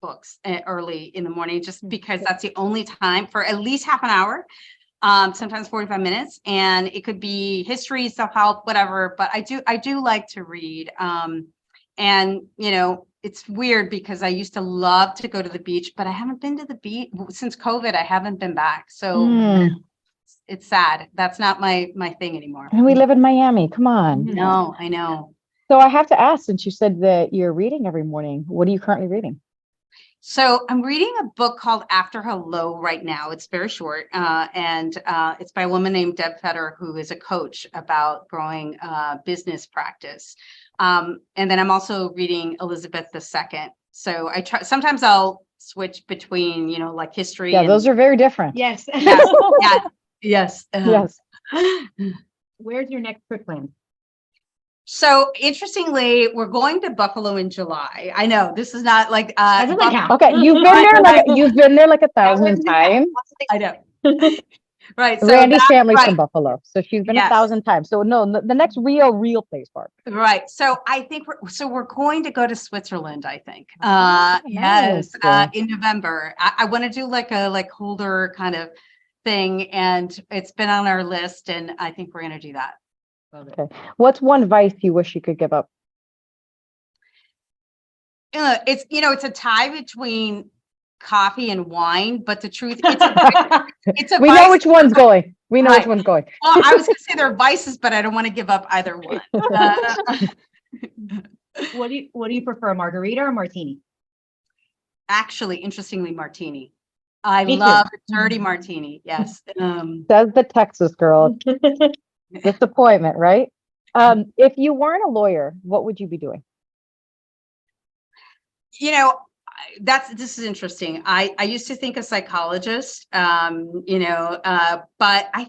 books early in the morning just because that's the only time for at least half an hour. Sometimes 45 minutes, and it could be history, self-help, whatever. But I do like to read. And it's weird because I used to love to go to the beach, but I haven't been to the beach since COVID. I haven't been back. So it's sad. That's not my thing anymore. And we live in Miami. Come on. No, I know. So I have to ask, since you said that you're reading every morning, what are you currently reading? So I'm reading a book called After Hello right now. It's very short, and it's by a woman named Deb Fetter, who is a coach about growing business practice. And then I'm also reading Elizabeth II. So I try. Sometimes I'll switch between, like history. Yeah, and those are very different. Yes. yes, yes, yes. Yes. Where's your next trip plan? So interestingly, we're going to Buffalo in July. I know this is not like That doesn't count. Okay, you've been there like 1,000 times. I know. Right. So Randy's family's right. from Buffalo, so she's been Yes. 1,000 times. So no, the next real place, Barb. Right. So I think we're going to go to Switzerland, I think. Oh, Yes, nice. in November. I want to do like a colder kind of thing, and it's been on our list, and I think we're going to do that. Okay. What's one vice you wish you could give up? It's a tie between coffee and wine, but the truth, it's a We know vice. which one's going. We know which Right. one's going. Well, I was going to say they're vices, but I don't want to give up either one. What do you prefer, a margarita or a martini? Actually, interestingly, martini. I Me too. love a dirty martini. Yes. Says the Texas girl. Disappointment, right? If you weren't a lawyer, what would you be doing? This is interesting. I used to think a psychologist, but I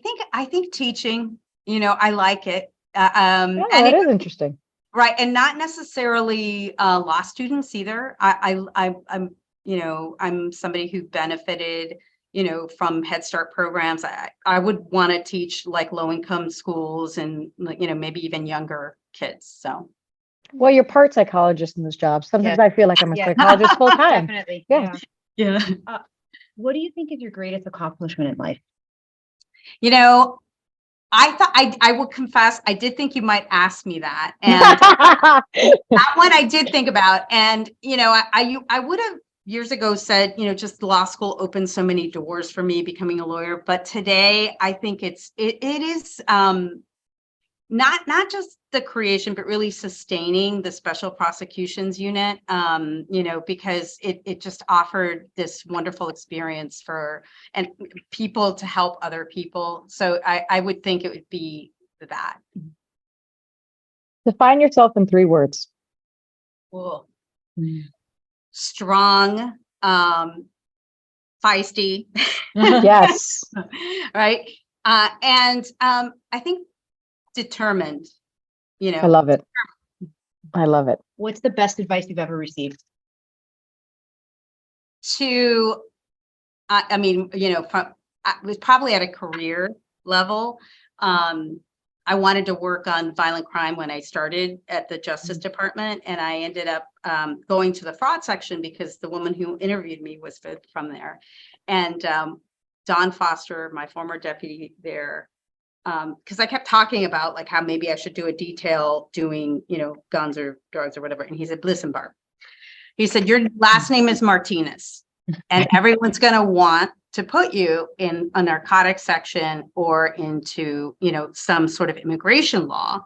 think teaching, I like it. Yeah, And that is interesting. right. And not necessarily law students either. I'm somebody who benefited, from Head Start programs. I would want to teach like low income schools and, maybe even younger kids. So. Well, you're part psychologist in this job. Sometimes Yeah. I feel like I'm a Yeah. psychologist full time. Definitely. Yeah. Yeah. What do you think is your greatest accomplishment in life? I thought I will confess, I did think you might ask me that. And that one I did think about. And, I would have years ago said, just law school opened so many doors for me becoming a lawyer. But today I think it is not just the creation, but really sustaining the special prosecutions unit, because it just offered this wonderful experience and people to help other people. So I would think it would be that. Define yourself in 3 words. Cool. Strong, feisty. Yes. Right. And I think determined, I love it. I love it. What's the best advice you've ever received? It was probably at a career level. I wanted to work on violent crime when I started at the Justice Department, and I ended up going to the fraud section because the woman who interviewed me was from there. And Don Foster, my former deputy there, because I kept talking about like how maybe I should do a detail doing, guns or drugs or whatever. And he said, listen, Barb, he said, your last name is Martinez, and everyone's going to want to put you in a narcotics section or into, some sort of immigration law,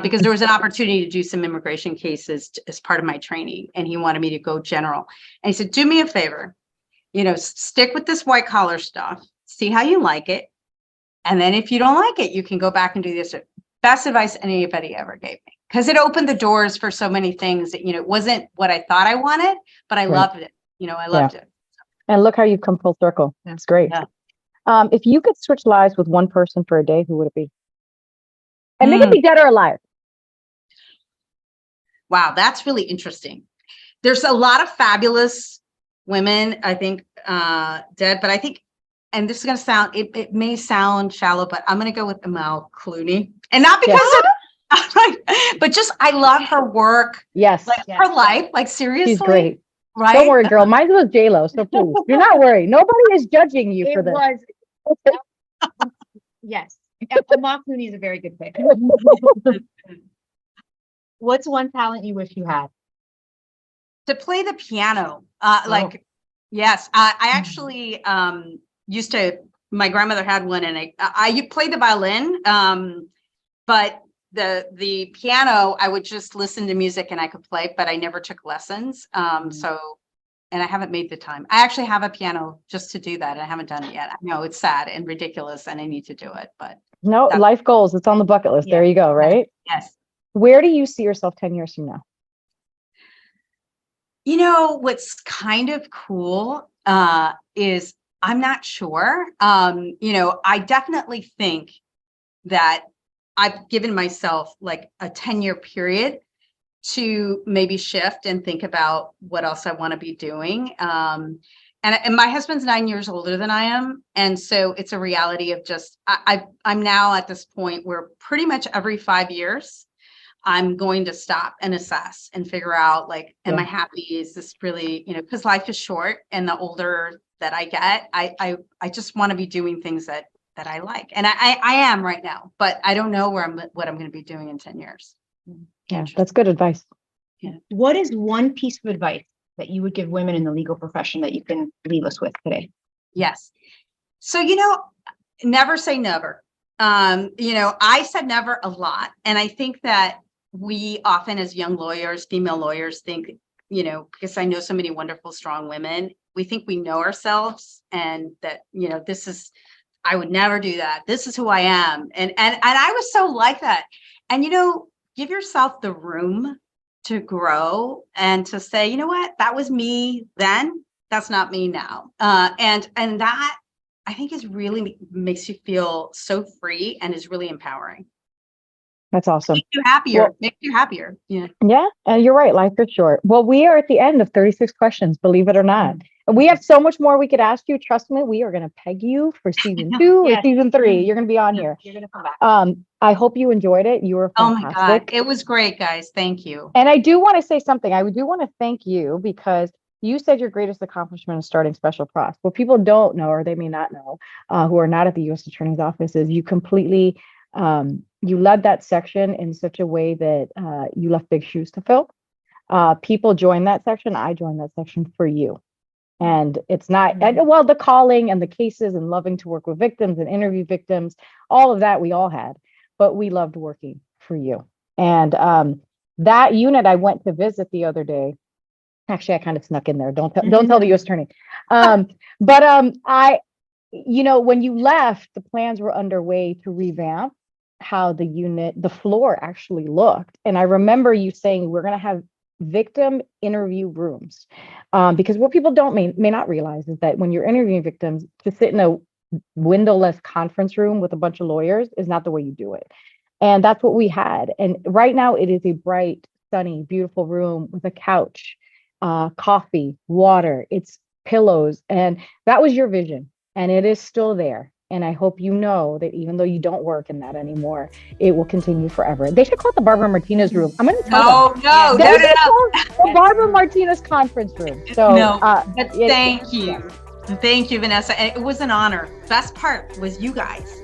because there was an opportunity to do some immigration cases as part of my training. And he wanted me to go general. And he said, do me a favor, stick with this white collar stuff, see how you like it. And then if you don't like it, you can go back and do this. Best advice anybody ever gave me, because it opened the doors for so many things that, it wasn't what I thought I wanted, but I loved it. I loved it. And look how you've come full circle. That's great. Yeah. If you could switch lives with one person for a day, who would it be? And they could be dead or alive. Wow, that's really interesting. There's a lot of fabulous women, I think, dead, but I think, and this is going to sound, it may sound shallow, but I'm going to go with Amal Clooney. And not because but just, I love her work. Yes. Her life, like seriously. She's great. Right? Don't worry, girl. Mine was J-Lo, so please, do not worry. Nobody is judging you for this. Yes. Amal Clooney is a very good pick. What's one talent you wish you had? To play the piano. Yes, I actually used to, my grandmother had one, and I played the violin, but the piano, I would just listen to music and I could play, but I never took lessons. And I haven't made the time. I actually have a piano just to do that. And I haven't done it yet. I know it's sad and ridiculous and I need to do it, but No, life goals. It's on the bucket list. Yeah. There you go, right? yes. Where do you see yourself 10 years from now? You know, what's kind of cool is I'm not sure. You know, I definitely think that I've given myself like a 10-year period to maybe shift and think about what else I want to be doing. And my husband's 9 years older than I am. And so it's a reality of just, I'm now at this point where pretty much every 5 years, I'm going to stop and assess and figure out, like, am I happy? Is this really, you know, because life is short, and the older that I get, I just want to be doing things that I like. And I am right now, but I don't know what I'm going to be doing in 10 years. Yeah, that's good advice. Yeah. What is one piece of advice that you would give women in the legal profession that you can leave us with today? Yes. So, you know, never say never. You know, I said never a lot. And I think that we often, as young lawyers, female lawyers, think, you know, because I know so many wonderful, strong women, we think we know ourselves and that, you know, I would never do that. This is who I am. And I was so like that. And, you know, give yourself the room to grow and to say, you know what, that was me then, that's not me now. And that I think is really makes you feel so free and is really empowering. That's awesome. Makes you happier. Well, Makes you happier. Yeah. Yeah, and you're right. Life is short. Well, we are at the end of 36 questions, believe it or not. And we have so much more we could ask you. Trust me, we are going to peg you for season 2 or Yes. season 3. You're going to be on here. You're going to come back. I hope you enjoyed it. You were Oh my fantastic. God. It was great, guys. Thank you. And I do want to say something. I do want to thank you because you said your greatest accomplishment is starting special pros. What people don't know, or they may not know, who are not at the U.S. Attorney's Office, is you completely, you led that section in such a way that you left big shoes to fill. People joined that section. I joined that section for you. And it's not, well, the calling and the cases and loving to work with victims and interview victims, all of that we all had, but we loved working for you. And that unit I went to visit the other day. Actually, I kind of snuck in there. Don't tell the U.S. Attorney. I, you know, when you left, the plans were underway to revamp how the unit, the floor actually looked. And I remember you saying we're going to have victim interview rooms, because what people may not realize is that when you're interviewing victims, to sit in a windowless conference room with a bunch of lawyers is not the way you do it. And that's what we had. And right now it is a bright, sunny, beautiful room with a couch, coffee, water, it's pillows. And that was your vision. And it is still there. And I hope you know that even though you don't work in that anymore, it will continue forever. They should call it the Barbara Martinez room. I'm going to tell them. No. The Barbara Martinez conference room. So, but thank you. Yeah. Thank you, Vanessa. It was an honor. Best part was you guys.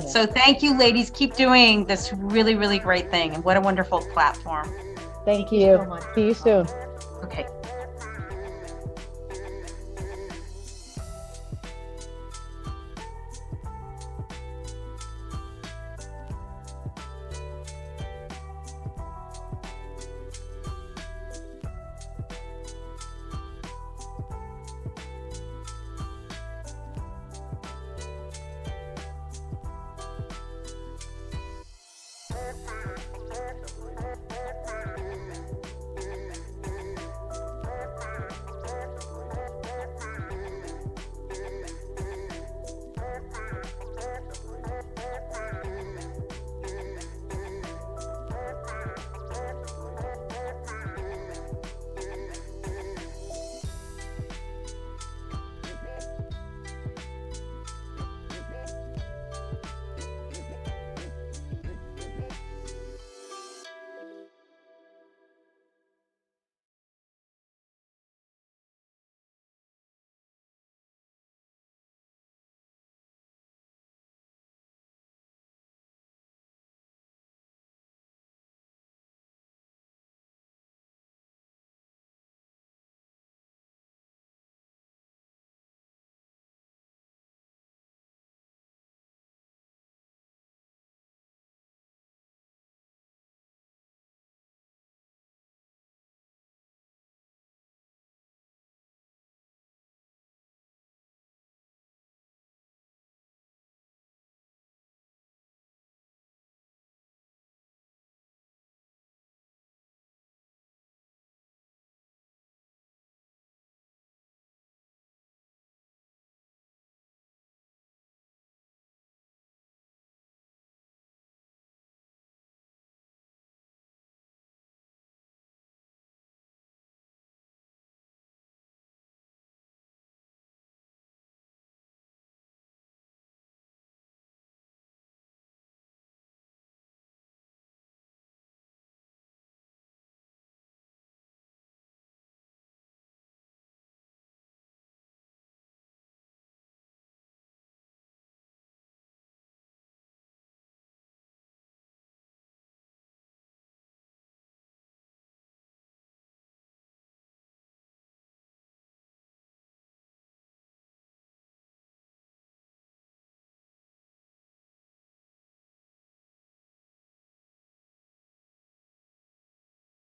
So thank you, ladies. Keep doing this really, really great thing. And what a wonderful platform. Thank you. So much. See you soon. Okay.